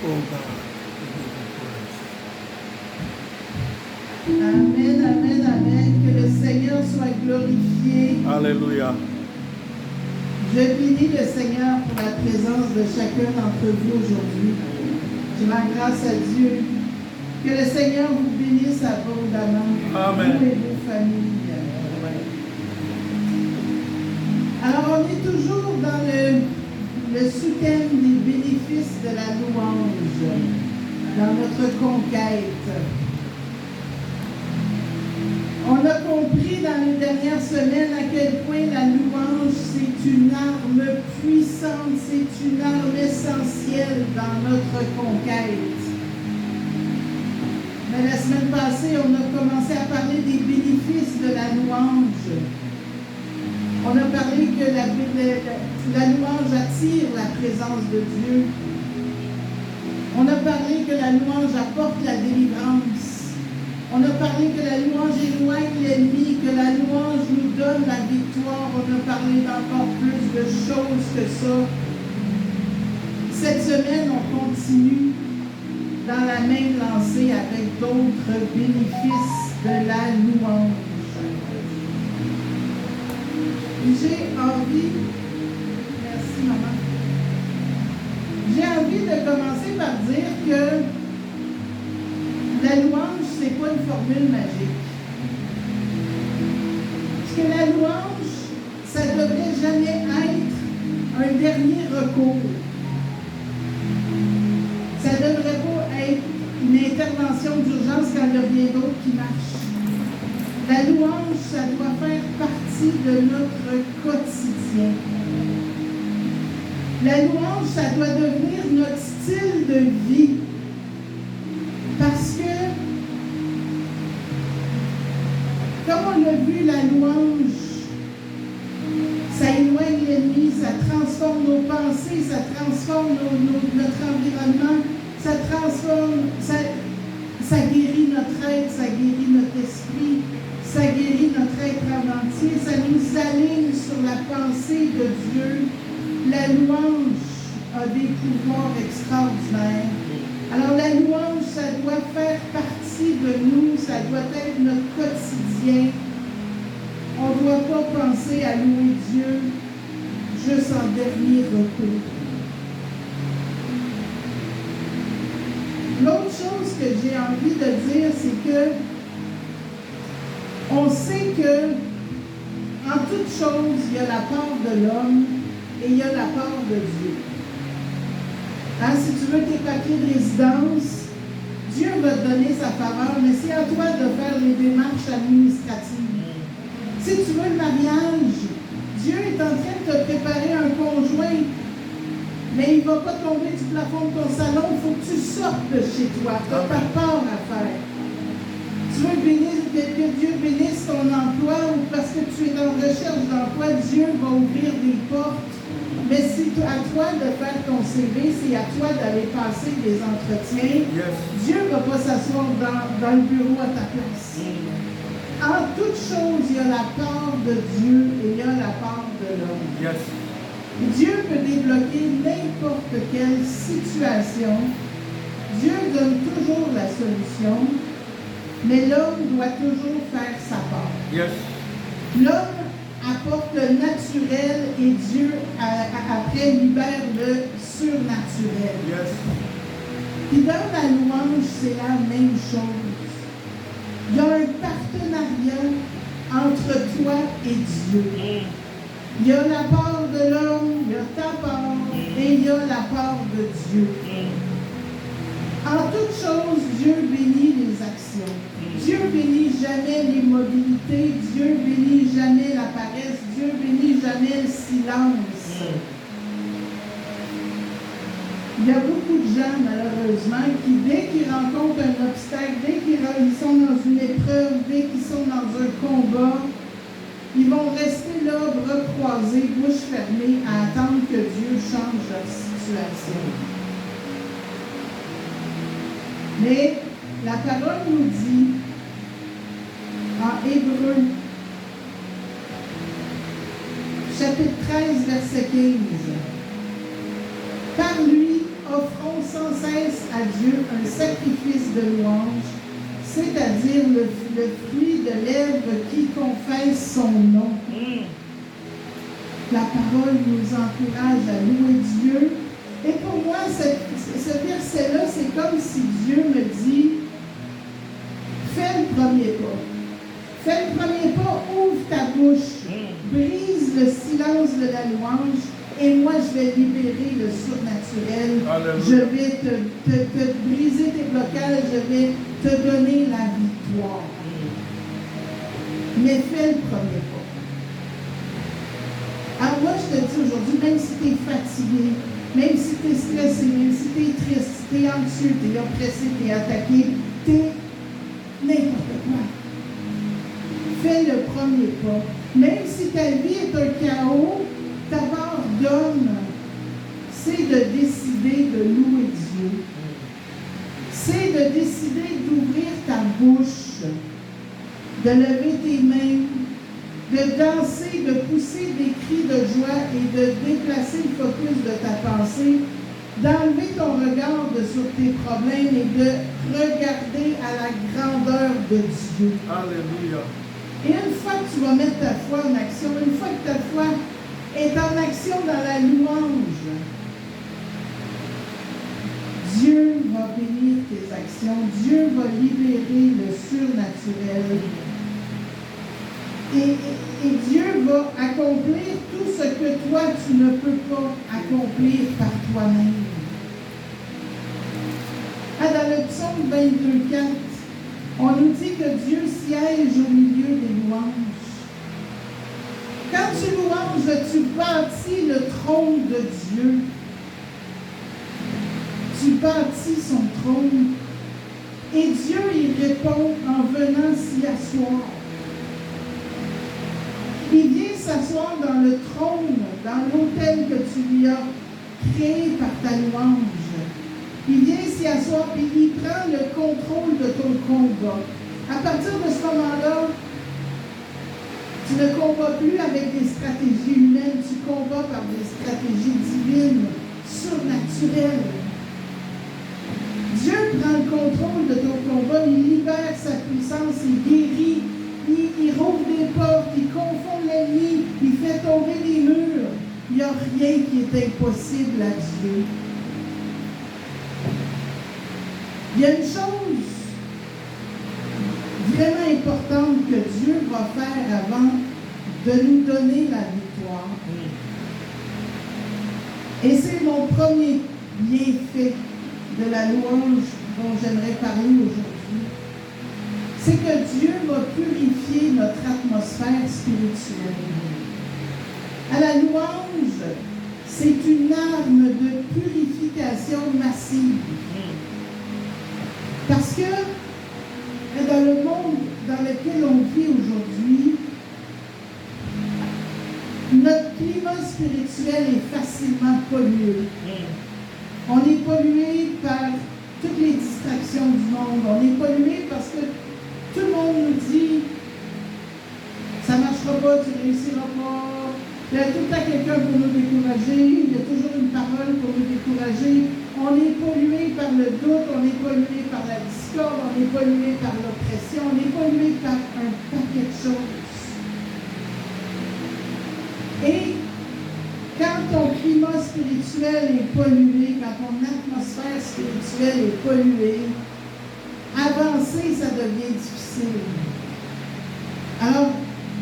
Oh God, we give you praise. Amen, amen, amen. Que le Seigneur soit glorifié. Alléluia. Je bénis le Seigneur pour la présence de chacun d'entre vous aujourd'hui. Je rends grâce à Dieu. Que le Seigneur vous bénisse abondamment. Amen. Vous et vos familles. Alors, on est toujours dans le sous-thème des bénéfices de la louange, dans notre conquête. On a compris dans les dernières semaines à quel point la louange, c'est une arme puissante, c'est une arme essentielle dans notre conquête. Mais la semaine passée, on a commencé à parler des bénéfices de la louange. On a parlé que la louange attire la présence de Dieu. On a parlé que la louange apporte la délivrance. On a parlé que la louange éloigne l'ennemi, que la louange nous donne la victoire. On a parlé d'encore plus de choses que ça. Cette semaine, on continue dans la même lancée avec d'autres bénéfices de la louange. J'ai envie, merci maman, j'ai envie de commencer par dire que la louange, c'est pas une formule magique. Parce que la louange, ça ne devrait jamais être un dernier recours. Ça ne devrait pas être une intervention d'urgence quand il n'y a rien d'autre qui marche. La louange, ça doit faire partie de notre quotidien. La louange, ça doit devenir notre style de vie. Parce que, comme on l'a vu, la louange, ça éloigne l'ennemi, ça transforme nos pensées, ça transforme notre environnement, ça transforme, ça guérit notre être, ça guérit notre esprit, ça guérit notre être en entier, ça nous aligne sur la pensée de Dieu. La louange a des pouvoirs extraordinaires. Alors la louange, ça doit faire partie de nous, ça doit être notre quotidien. On ne doit pas penser à louer Dieu juste en dernier recours. L'autre chose que j'ai envie de dire, c'est que on sait que en toute chose, il y a la part de l'homme et il y a la part de Dieu. Hein, si tu veux tes papiers de résidence, Dieu va te donner sa faveur, mais c'est à toi de faire les démarches administratives. Si tu veux le mariage, Dieu est en train de te préparer un conjoint, mais il ne va pas tomber du plafond de ton salon, il faut que tu sortes de chez toi. Tu n'as pas part à faire. Tu veux que Dieu bénisse ton emploi ou parce que tu es en recherche d'emploi, Dieu va ouvrir des portes. Mais c'est à toi de faire ton CV, c'est à toi d'aller passer des entretiens. Yes. Dieu ne va pas s'asseoir dans le bureau à ta place. En toute chose, il y a la part de Dieu et il y a la part de l'homme. Yes. Dieu peut débloquer n'importe quelle situation. Dieu donne toujours la solution, mais l'homme doit toujours faire sa part. Yes. L'homme apporte le naturel et Dieu, après, libère le surnaturel. Yes. Puis dans la louange, c'est la même chose. Il y a un partenariat entre toi et Dieu. Il y a la part de l'homme, il y a ta part, et il y a la part de Dieu. En toute chose, Dieu bénit les actions. Dieu bénit jamais l'immobilité, Dieu bénit jamais la paresse, Dieu bénit jamais le silence. Il y a beaucoup de gens, malheureusement, qui, dès qu'ils rencontrent un obstacle, dès qu'ils sont dans une épreuve, dès qu'ils sont dans un combat, ils vont rester là, bras croisés, bouche fermée, à attendre que Dieu change leur situation. Mais la parole nous dit, en Hébreu, chapitre 13, verset 15, « Par lui, offrons sans cesse à Dieu un sacrifice de louange, c'est-à-dire le fruit de lèvres qui confessent son nom. La parole nous encourage à louer Dieu. Et pour moi, ce verset-là, c'est comme si Dieu me dit, fais le premier pas. Fais le premier pas, ouvre ta bouche, brise le silence de la louange, et moi je vais libérer le surnaturel. Alléluia. Je vais te briser tes blocages, je vais te donner la victoire. Mais fais le premier pas. Alors moi je te dis aujourd'hui, même si tu es fatigué, même si tu es stressé, même si tu es triste, si tu es anxieux, tu es oppressé, tu es attaqué, tu es n'importe quoi. Fais le premier pas. Même si ta vie est un chaos, ta part d'homme, c'est de décider de louer Dieu. C'est de décider d'ouvrir ta bouche, de lever tes mains, de danser, de pousser des cris de joie et de déplacer le focus de ta pensée, d'enlever ton regard sur tes problèmes et de regarder à la grandeur de Dieu. Alléluia. Et une fois que tu vas mettre ta foi en action, une fois que ta foi est en action dans la louange, Dieu va bénir tes actions, Dieu va libérer le surnaturel. Et Dieu va accomplir tout ce que toi, tu ne peux pas accomplir par toi-même. Dans le psaume 22,4, on nous dit que Dieu siège au milieu des louanges. Quand tu louanges, tu bâtis le trône de Dieu. Tu bâtis son trône. Et Dieu y répond en venant s'y asseoir. Il vient s'asseoir dans le trône, dans l'autel que tu lui as créé par ta louange. Il vient s'y asseoir et il prend le contrôle de ton combat. À partir de ce moment-là, tu ne combats plus avec des stratégies humaines, tu combats par des stratégies divines, surnaturelles. Dieu prend le contrôle de ton combat, il libère sa puissance, il guérit, il rouvre des portes, il confond l'ennemi, il fait tomber des murs. Il n'y a rien qui est impossible à Dieu. Il y a une chose vraiment importante que Dieu va faire avant de nous donner la victoire. Et c'est mon premier bienfait de la louange dont j'aimerais parler aujourd'hui. C'est que Dieu va purifier notre atmosphère spirituelle. À la louange, c'est une arme de purification massive. Parce que dans le monde dans lequel on vit aujourd'hui, notre climat spirituel est facilement pollué. On est pollué par toutes les distractions du monde. On est pollué parce que tout le monde nous dit « ça ne marchera pas, tu ne réussiras pas ». Il y a tout le temps quelqu'un pour nous décourager, il y a toujours une parole pour nous décourager. On est pollué par le doute, on est pollué par la discorde, on est pollué par l'oppression, on est pollué par un paquet de choses. Et quand ton climat spirituel est pollué, quand ton atmosphère spirituelle est polluée, avancer, ça devient difficile. Alors,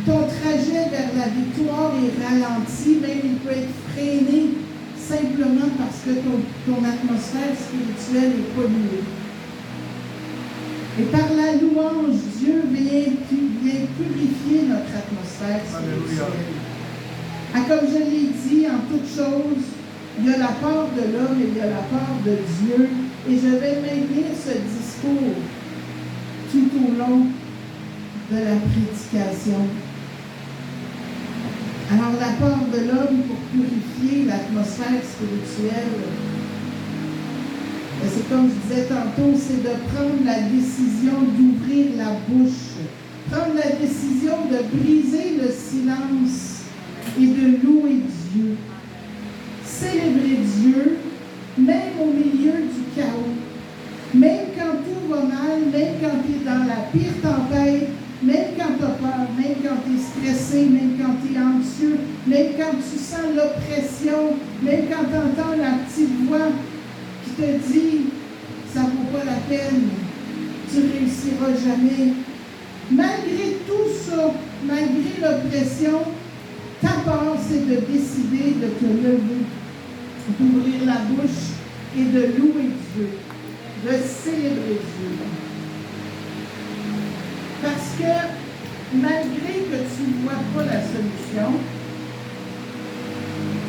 ton trajet vers la victoire est ralenti, même il peut être freiné simplement parce que ton atmosphère spirituelle est polluée. Et par la louange, Dieu vient purifier notre atmosphère spirituelle. Comme je l'ai dit, en toute chose, il y a la part de l'homme et il y a la part de Dieu. Et je vais maintenir ce discours tout au long de la prédication. Alors, la part de l'homme pour purifier l'atmosphère spirituelle, c'est comme je disais tantôt, c'est de prendre la décision d'ouvrir la bouche, prendre la décision de briser le silence et de louer Dieu. Célébrer Dieu, même au milieu du chaos. même quand tu es dans la pire tempête, même quand tu as peur, même quand tu es stressé, même quand tu es anxieux, même quand tu sens l'oppression, même quand tu entends la petite voix qui te dit « ça ne vaut pas la peine, tu ne réussiras jamais ». Malgré tout ça, malgré l'oppression, ta part, c'est de décider de te lever, d'ouvrir la bouche et de louer Dieu, de célébrer Dieu. Parce que malgré que tu ne vois pas la solution,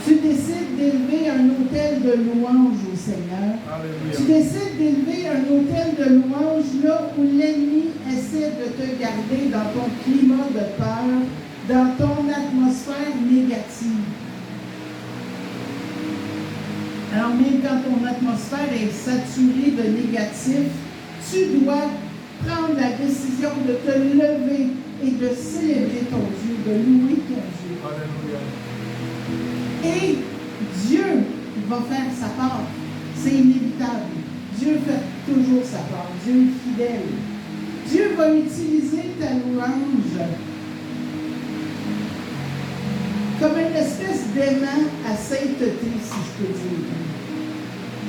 tu décides d'élever un autel de louange au Seigneur. Alléluia. Tu décides d'élever un autel de louange là où l'ennemi essaie de te garder dans ton climat de peur, dans ton atmosphère négative. Alors même quand ton atmosphère est saturée de négatif, tu dois prendre la décision de te lever et de célébrer ton Dieu, de louer ton Dieu. Alléluia. Et Dieu va faire sa part. C'est inévitable. Dieu fait toujours sa part. Dieu est fidèle. Dieu va utiliser ta louange comme une espèce d'aimant à sainteté, si je peux dire.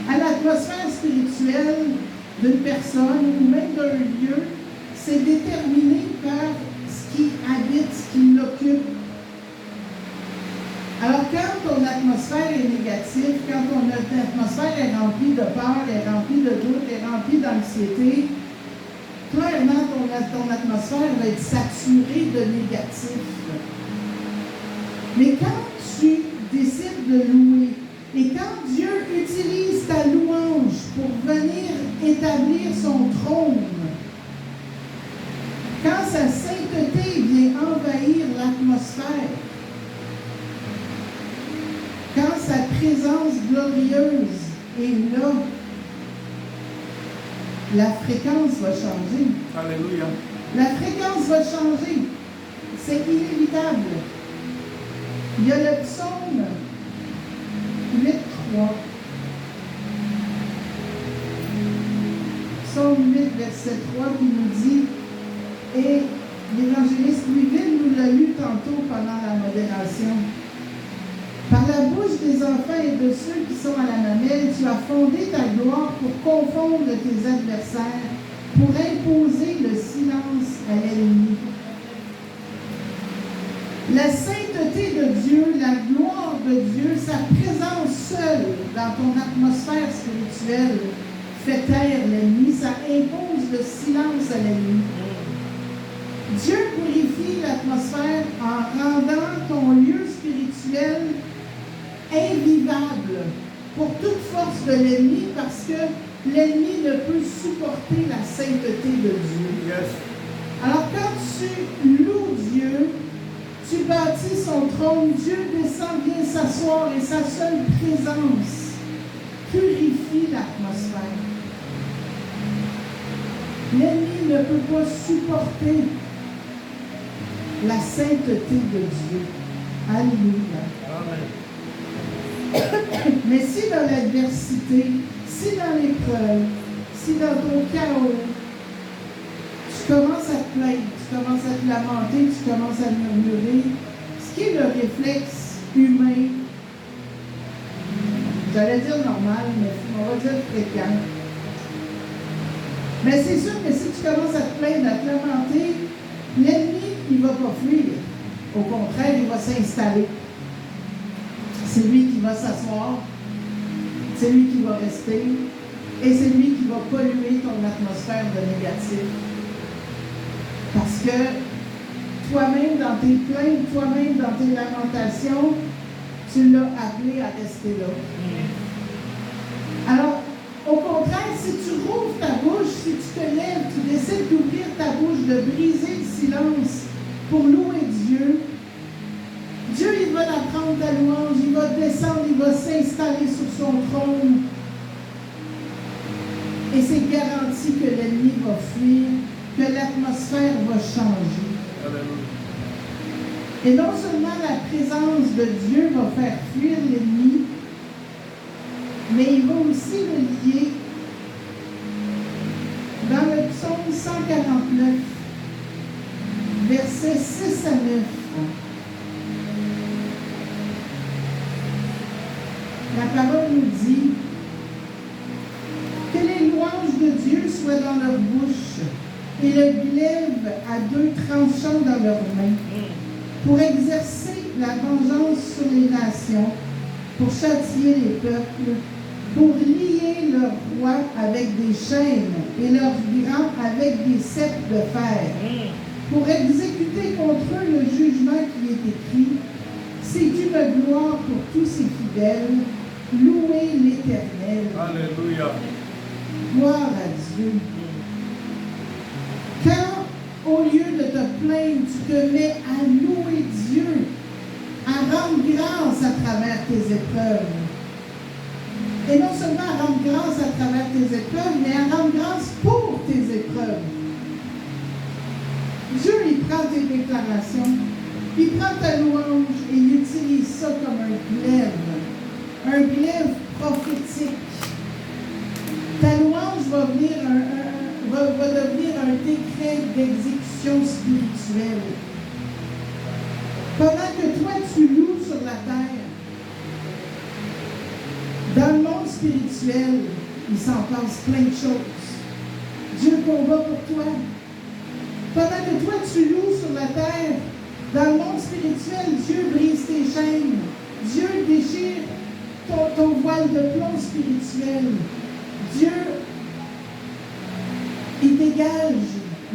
À l'atmosphère spirituelle d'une personne ou même d'un lieu, c'est déterminé par ce qui habite, ce qui l'occupe. Alors, quand ton atmosphère est négative, quand ton atmosphère est remplie de peur, est remplie de doute, est remplie d'anxiété, clairement, ton atmosphère va être saturée de négatif. Mais quand tu décides de louer, et quand Dieu utilise ta louange pour venir établir son trône, quand sa sainteté vient envahir l'atmosphère, quand sa présence glorieuse est là, la fréquence va changer. Alléluia. La fréquence va changer. C'est inévitable. Il y a le psaume 8.3. Psaume 8, verset 3 qui nous dit, et l'évangéliste Louisville nous l'a lu tantôt pendant la modération. Par la bouche des enfants et de ceux qui sont à la mamelle, tu as fondé ta gloire pour confondre tes adversaires, pour imposer le silence à l'ennemi. La sainteté de Dieu, la gloire de Dieu, sa présence seule dans ton atmosphère spirituelle fait taire l'ennemi, ça impose le silence à l'ennemi. Dieu purifie l'atmosphère en rendant ton lieu spirituel invivable pour toute force de l'ennemi parce que l'ennemi ne peut supporter la sainteté de Dieu. Yes. Alors quand tu loues Dieu, tu bâtis son trône, Dieu descend, vient s'asseoir et sa seule présence purifie l'atmosphère. L'ennemi ne peut pas supporter la sainteté de Dieu. Alléluia. Amen. Mais si dans l'adversité, si dans l'épreuve, si dans ton chaos, tu commences à te plaindre, tu commences à te lamenter, tu commences à murmurer, ce qui est le réflexe humain, j'allais dire normal, mais on va dire fréquent. Mais c'est sûr que si tu commences à te plaindre, à te lamenter, l'ennemi, il ne va pas fuir. Au contraire, il va s'installer. C'est lui qui va s'asseoir, c'est lui qui va rester, et c'est lui qui va polluer ton atmosphère de négatif. Parce que toi-même, dans tes plaintes, toi-même, dans tes lamentations, tu l'as appelé à rester là. Alors, au contraire, si tu rouvres ta bouche, si tu te lèves, tu décides d'ouvrir ta bouche, de briser le silence pour louer Dieu, Dieu, il va l'apprendre ta louange, il va descendre, il va s'installer sur son trône. Et c'est garanti que l'ennemi va fuir, que l'atmosphère va changer. Alléluia. Et non seulement la présence de Dieu va faire fuir l'ennemi, mais il va aussi le lier. Dans le psaume 149, versets 6 à 9. La parole nous dit que les louanges de Dieu soient dans leur bouche et le glaive à deux tranchants dans leurs mains, pour exercer la vengeance sur les nations, pour châtier les peuples, pour lier leurs rois avec des chaînes et leurs grands avec des ceps de fer, pour exécuter contre eux le jugement qui est écrit. C'est une gloire pour tous ses fidèles. Louez l'Éternel. Alléluia. Gloire à Dieu. Quand, au lieu de te plaindre, tu te mets à louer Dieu, à rendre grâce à travers tes épreuves. Et non seulement à rendre grâce à travers tes épreuves, mais à rendre grâce pour tes épreuves. Dieu, il prend tes déclarations, il prend ta louange et il utilise ça comme un glaive prophétique. Ta louange va devenir un décret d'exécution spirituelle. Pendant que toi, tu loues sur la terre, dans le monde spirituel, il s'en passe plein de choses. Dieu combat pour toi. Pendant que toi, tu loues sur la terre, dans le monde spirituel, Dieu brise tes chaînes. Dieu déchire ton voile de plomb spirituel. Dieu, il dégage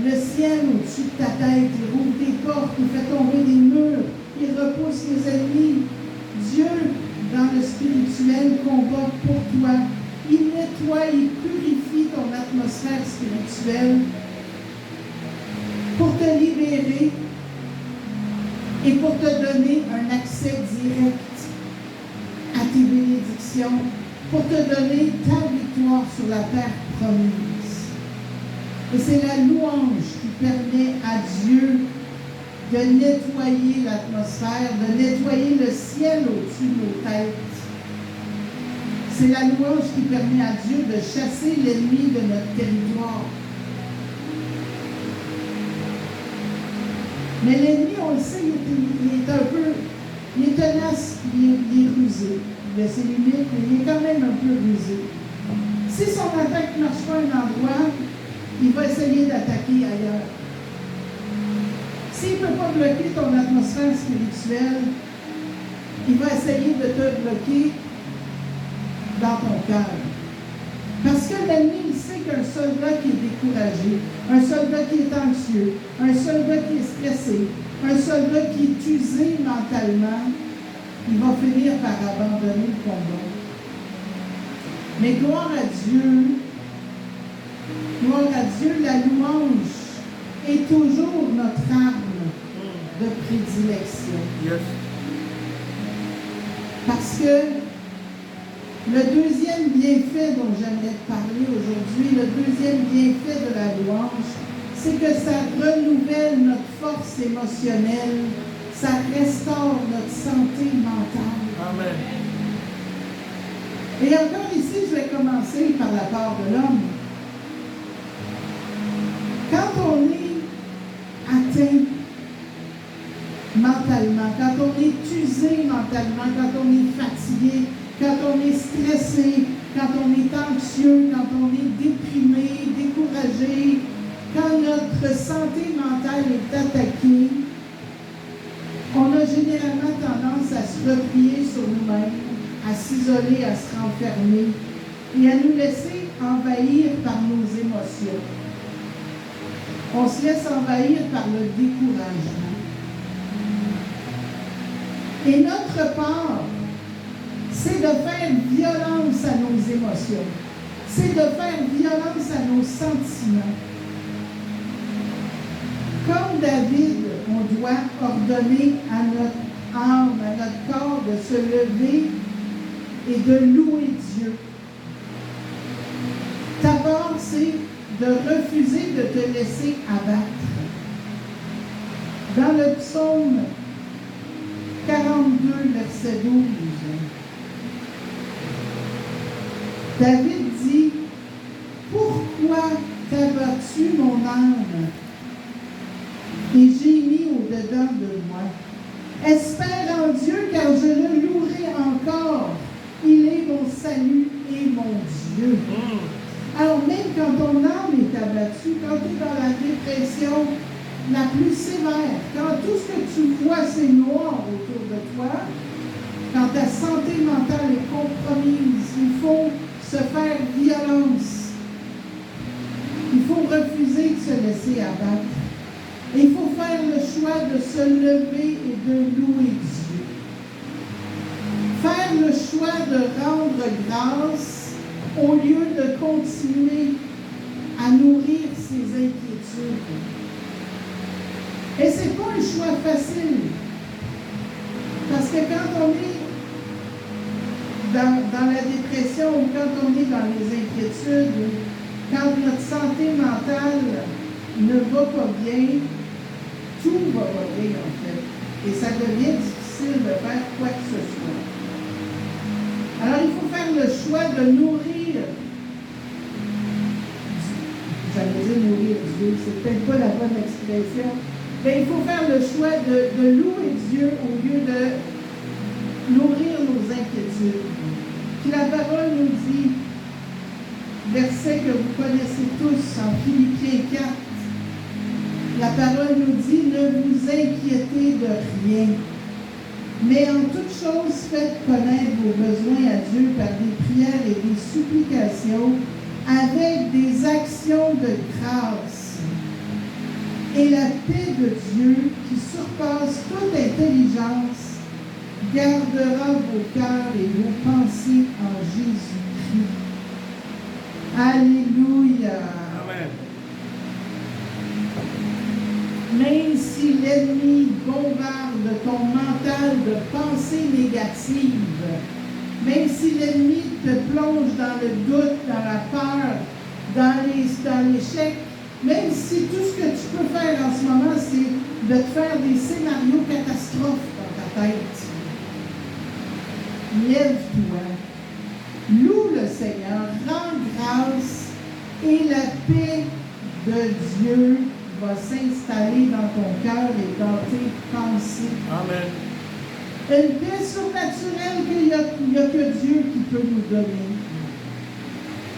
le ciel au-dessus de ta tête. Il rouvre des portes, il fait tomber des murs, il repousse les ennemis. Dieu, dans le spirituel, combat pour toi. Il nettoie, il purifie ton atmosphère spirituelle pour te libérer et pour te donner un accès direct à tes bénédictions, pour te donner ta victoire sur la terre promise. Et c'est la louange qui permet à Dieu de nettoyer l'atmosphère, de nettoyer le ciel au-dessus de nos têtes. C'est la louange qui permet à Dieu de chasser l'ennemi de notre territoire. Mais l'ennemi, on le sait, il est tenace, il est rusé. Il a ses limites, mais il est quand même un peu rusé. Si son attaque ne marche pas à un endroit, il va essayer d'attaquer ailleurs. S'il ne peut pas bloquer ton atmosphère spirituelle, il va essayer de te bloquer dans ton cœur. Parce que l'ennemi, il sait qu'un soldat qui est découragé, un soldat qui est anxieux, un soldat qui est stressé, un soldat qui est usé mentalement, il va finir par abandonner le combat. Mais gloire à Dieu, la louange est toujours notre arme de prédilection. Yes. Parce que le deuxième bienfait dont j'aimerais te parler aujourd'hui, le deuxième bienfait de la louange, c'est que ça renouvelle notre force émotionnelle, ça restaure notre santé mentale. Amen. Et encore ici, je vais commencer par la part de l'homme. Quand on est atteint mentalement, quand on est usé mentalement, quand on est fatigué, quand on est stressé, quand on est anxieux, quand on est déprimé, découragé, quand notre santé mentale est attaquée, on a généralement tendance à se replier sur nous-mêmes, à s'isoler, à se renfermer et à nous laisser envahir par nos émotions. On se laisse envahir par le découragement. Et notre part, c'est de faire violence à nos émotions. C'est de faire violence à nos sentiments. Comme David, on doit ordonner à notre âme, à notre corps de se lever et de louer Dieu. Ta part, c'est de refuser de te laisser abattre. Dans le psaume 42, verset 12, David dit « Pourquoi t'abats-tu abattu mon âme et gémis au-dedans de moi. Espère en Dieu, car je le louerai encore. Il est mon salut et mon Dieu. Alors même quand ton âme est abattue, quand tu es dans la dépression la plus sévère, quand tout ce que tu vois c'est noir autour de toi, quand ta santé mentale est compromise, il faut se faire violence. Il faut refuser de se laisser abattre. Et il faut faire le choix de se lever et de louer Dieu. Faire le choix de rendre grâce au lieu de continuer à nourrir ses inquiétudes. Et ce n'est pas un choix facile. Parce que quand on est dans la dépression ou quand on est dans les inquiétudes, quand notre santé mentale ne va pas bien, tout va pas bien en fait. Et ça devient difficile de faire quoi que ce soit. Alors il faut faire le choix de nourrir, j'allais dire nourrir Dieu, c'est peut-être pas la bonne expression, mais il faut faire le choix de louer Dieu au lieu de nourrir nos inquiétudes. Puis la parole nous dit, verset que vous connaissez tous en Philippiens 4, la parole nous dit, ne vous inquiétez de rien, mais en toute chose faites connaître vos besoins à Dieu par des prières et des supplications avec des actions de grâce. Et la paix de Dieu, qui surpasse toute intelligence, gardera vos cœurs et vos pensées en Jésus-Christ. Alléluia. Amen. Même si l'ennemi bombarde ton mental de pensées négatives, même si l'ennemi te plonge dans le doute, dans la peur, dans l'échec, même si tout ce que tu peux faire en ce moment, c'est de te faire des scénarios catastrophes dans ta tête, lève-toi, loue le Seigneur, rends grâce et la paix de Dieu va s'installer dans ton cœur et dans tes pensées. Amen. Une paix surnaturelle qu'il n'y a que Dieu qui peut nous donner.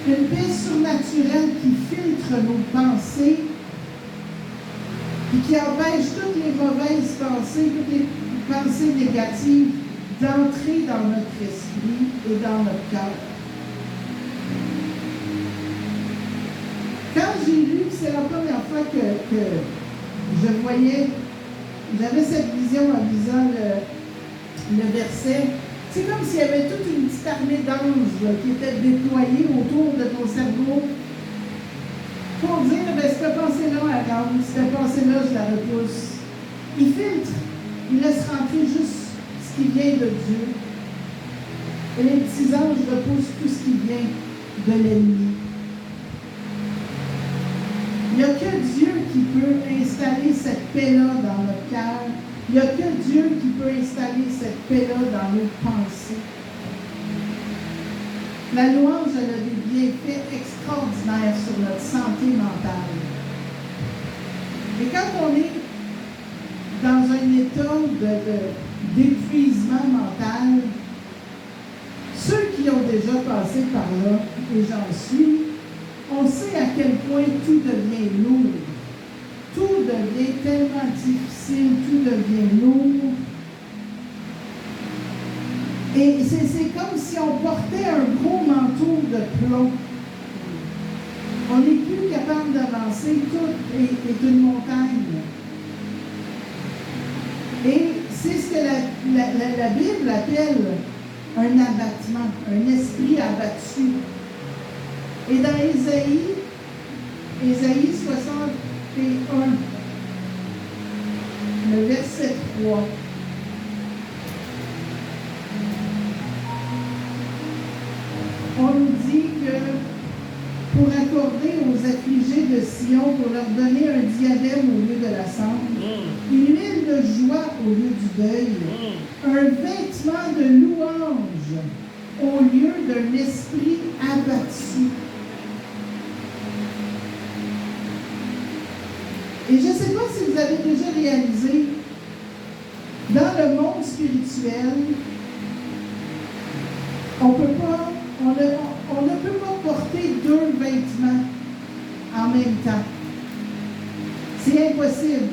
Une paix surnaturelle qui filtre nos pensées et qui empêche toutes les mauvaises pensées, toutes les pensées négatives d'entrer dans notre esprit et dans notre cœur. Quand j'ai lu, c'est la première fois que je voyais, j'avais cette vision en lisant le verset. C'est comme s'il y avait toute une petite armée d'anges qui était déployée autour de ton cerveau pour dire, cette pensée-là, elle rentre, cette pensée-là, je la repousse. Il filtre, il laisse rentrer juste ce qui vient de Dieu. Et les petits anges repoussent tout ce qui vient de l'ennemi. Il n'y a que Dieu qui peut installer cette paix-là dans notre cœur. Il n'y a que Dieu qui peut installer cette paix-là dans nos pensées. La louange a des bienfaits extraordinaires sur notre santé mentale. Et quand on est dans un état d'épuisement mental, ceux qui ont déjà passé par là, et j'en suis, on sait à quel point tout devient lourd. Tout devient tellement difficile, tout devient lourd. Et c'est comme si on portait un gros manteau de plomb. On n'est plus capable d'avancer, tout est une montagne. Et c'est ce que la Bible appelle un abattement, un esprit abattu. Et dans Ésaïe 61, le verset 3, on nous dit que pour accorder aux affligés de Sion, pour leur donner un diadème au lieu de la cendre, une huile de joie au lieu du deuil, un vêtement de louange au lieu d'un esprit abattu. Et je ne sais pas si vous avez déjà réalisé, dans le monde spirituel, on ne peut pas porter deux vêtements en même temps. C'est impossible.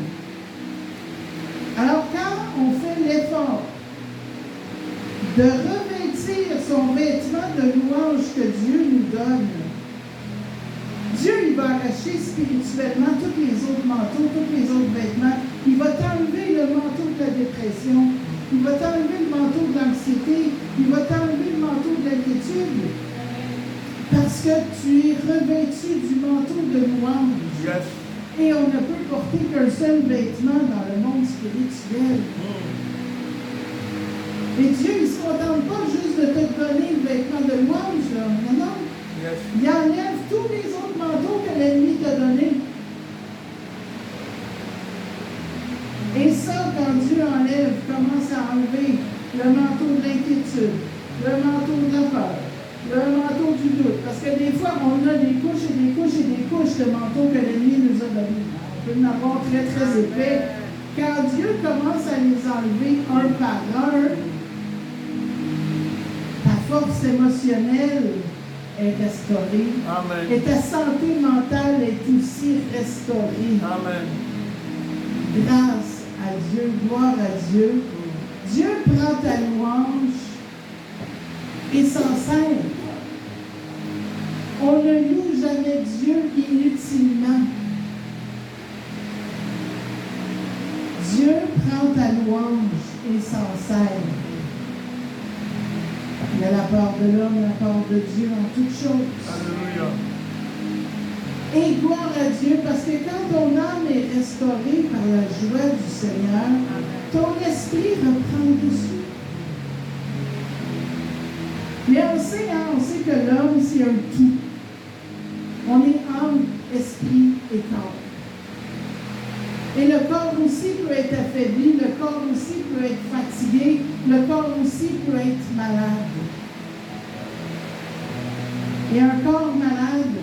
Alors, quand on fait l'effort de revêtir son vêtement de louange que Dieu nous donne, Dieu, il va arracher spirituellement tous les autres manteaux, tous les autres vêtements. Il va t'enlever le manteau de la dépression. Il va t'enlever le manteau de l'anxiété. Il va t'enlever le manteau de l'inquiétude. Parce que tu es revêtu du manteau de louange. Yes. Et on ne peut porter qu'un seul vêtement dans le monde spirituel. Et Dieu, il ne se contente pas juste de te donner le vêtement de louange. Là. Non, non. Yes. Il enlève tous les autres manteaux que l'ennemi t'a donnés. Et ça, quand Dieu enlève, commence à enlever le manteau de l'inquiétude, le manteau de la peur, le manteau du doute. Parce que des fois, on a des couches et des couches et des couches de manteaux que l'ennemi nous a donnés. On peut en avoir très, très épais. Quand Dieu commence à les enlever un par un, ta force émotionnelle est restaurée. Amen. Et ta santé mentale est aussi restaurée. Amen. Grâce à Dieu, gloire à Dieu. Dieu prend ta louange et s'en sert. On ne loue jamais Dieu inutilement. Dieu prend ta louange et s'en sert. Il y a la part de l'homme, la part de Dieu en toutes choses. Alléluia. Et gloire à Dieu, parce que quand ton âme est restaurée par la joie du Seigneur, ton esprit reprend le dessus. Mais on sait que l'homme, c'est un tout. On est âme, esprit et corps. Et le corps aussi peut être affaibli, le corps aussi peut être fatigué, le corps aussi peut être malade. Et un corps malade,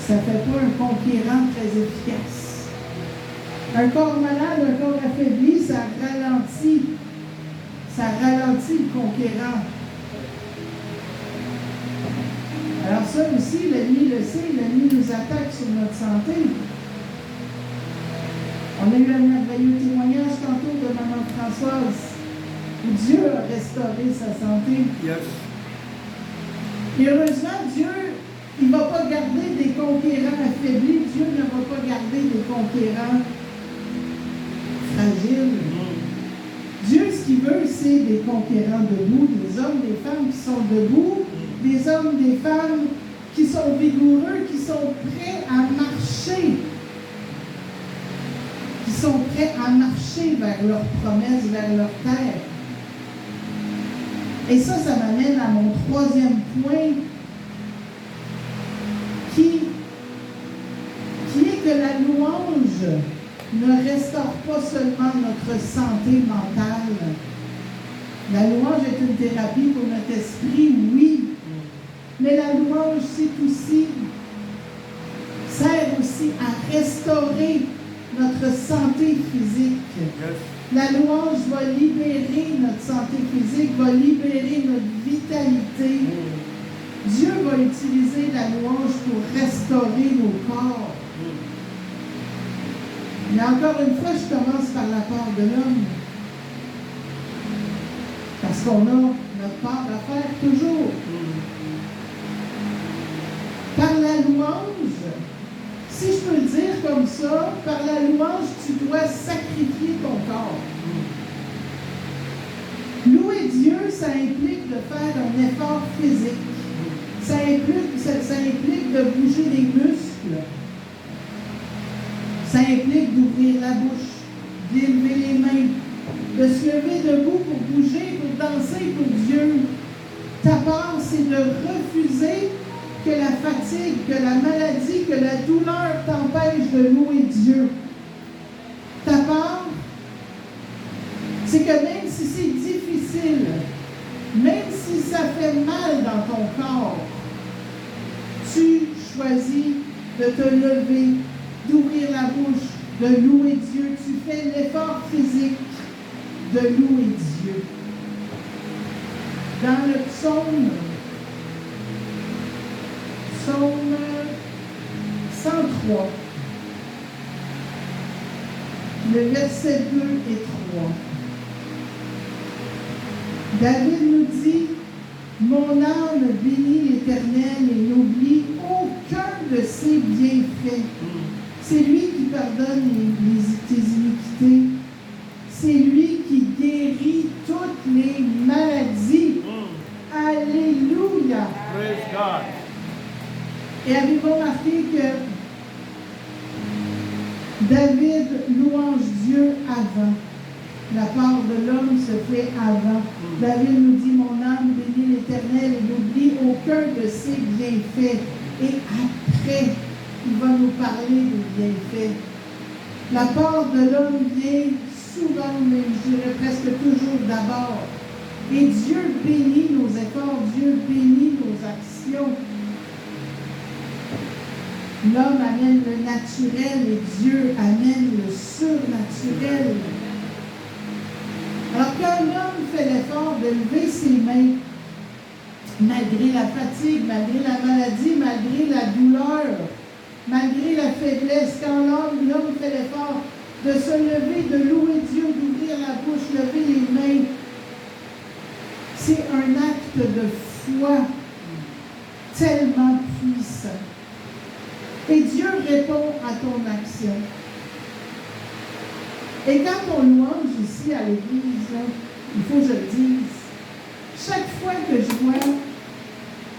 ça ne fait pas un conquérant très efficace. Un corps malade, un corps affaibli, ça ralentit le conquérant. Alors ça aussi, l'ennemi le sait, l'ennemi nous attaque sur notre santé. On a eu un merveilleux témoignage tantôt de Maman Françoise, où Dieu a restauré sa santé. Yes. Et heureusement, Dieu, il ne va pas garder des conquérants affaiblis, Dieu ne va pas garder des conquérants fragiles. Dieu, ce qu'il veut, c'est des conquérants debout, des hommes, des femmes qui sont debout, des hommes, des femmes qui sont vigoureux, qui sont prêts à marcher. Qui sont prêts à marcher vers leurs promesses, vers leur terre. Et ça m'amène à mon troisième point, qui est que la louange ne restaure pas seulement notre santé mentale. La louange est une thérapie pour notre esprit, oui, mais la louange sert aussi à restaurer notre santé physique. Yes. La louange va libérer notre santé physique, va libérer notre vitalité. Dieu va utiliser la louange pour restaurer nos corps. Mais encore une fois, je commence par la part de l'homme. Parce qu'on a notre part à faire toujours. Par la louange, si je peux le dire comme ça, par la louange, tu dois sacrifier ton corps. Louer Dieu, ça implique de faire un effort physique. Ça implique de bouger les muscles. Ça implique d'ouvrir la bouche, d'élever les mains, de se lever debout pour bouger, pour danser pour Dieu. Ta part, c'est de refuser que la fatigue, que la maladie, que la douleur t'empêche de louer Dieu. Ta part, c'est que même si c'est difficile, même si ça fait mal dans ton corps, tu choisis de te lever, d'ouvrir d'ouvrir la bouche, de louer Dieu. Tu fais l'effort physique de louer Dieu. Dans le psaume 103, le verset 2 et 3. David nous dit, « Mon âme bénit l'Éternel et n'oublie aucun de ses bienfaits. » C'est lui qui pardonne tes iniquités. C'est lui qui guérit toutes les maladies. Alléluia! Praise God. Et avez-vous remarqué que David louange Dieu avant? La part de l'homme se fait avant. David nous dit, mon âme bénit l'Éternel et n'oublie aucun de ses bienfaits. Et après, il va nous parler des bienfaits. La part de l'homme vient souvent, mais je dirais presque toujours d'abord. Et Dieu bénit nos efforts, Dieu bénit nos actions. L'homme amène le naturel et Dieu amène le surnaturel. Alors qu'un homme fait l'effort de lever ses mains, malgré la fatigue, malgré la maladie, malgré la douleur, malgré la faiblesse, quand l'homme fait l'effort de se lever, de louer Dieu, d'ouvrir la bouche, lever les mains, c'est un acte de foi tellement puissant. Et Dieu répond à ton action. Et quand on louange ici à l'église, il faut que je le dise, chaque fois que je vois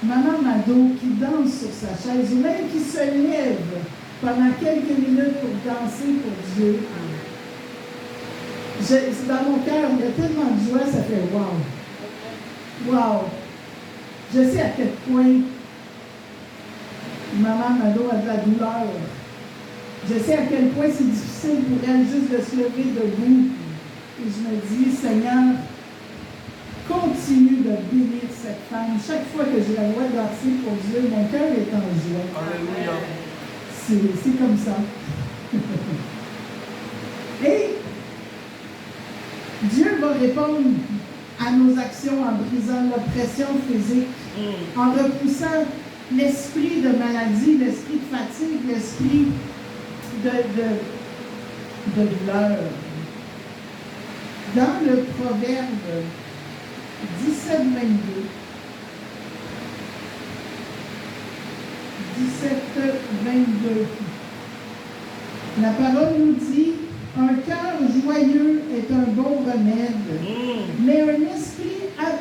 Maman Mado qui danse sur sa chaise, ou même qui se lève pendant quelques minutes pour danser pour Dieu, dans mon cœur, il y a tellement de joie, ça fait wow. Wow! Je sais à quel point Maman Mado a de la douleur. Je sais à quel point c'est difficile pour elle juste de se lever debout. Et je me dis, Seigneur, continue de bénir cette femme. Chaque fois que je la vois danser pour Dieu, mon cœur est en joie. Alléluia. C'est comme ça. Et Dieu va répondre à nos actions en brisant l'oppression physique, en repoussant l'esprit de maladie, l'esprit de fatigue, l'esprit de douleur. Dans le Proverbe 17-22, 17-22, la parole nous dit, un cœur joyeux est un bon remède, mais un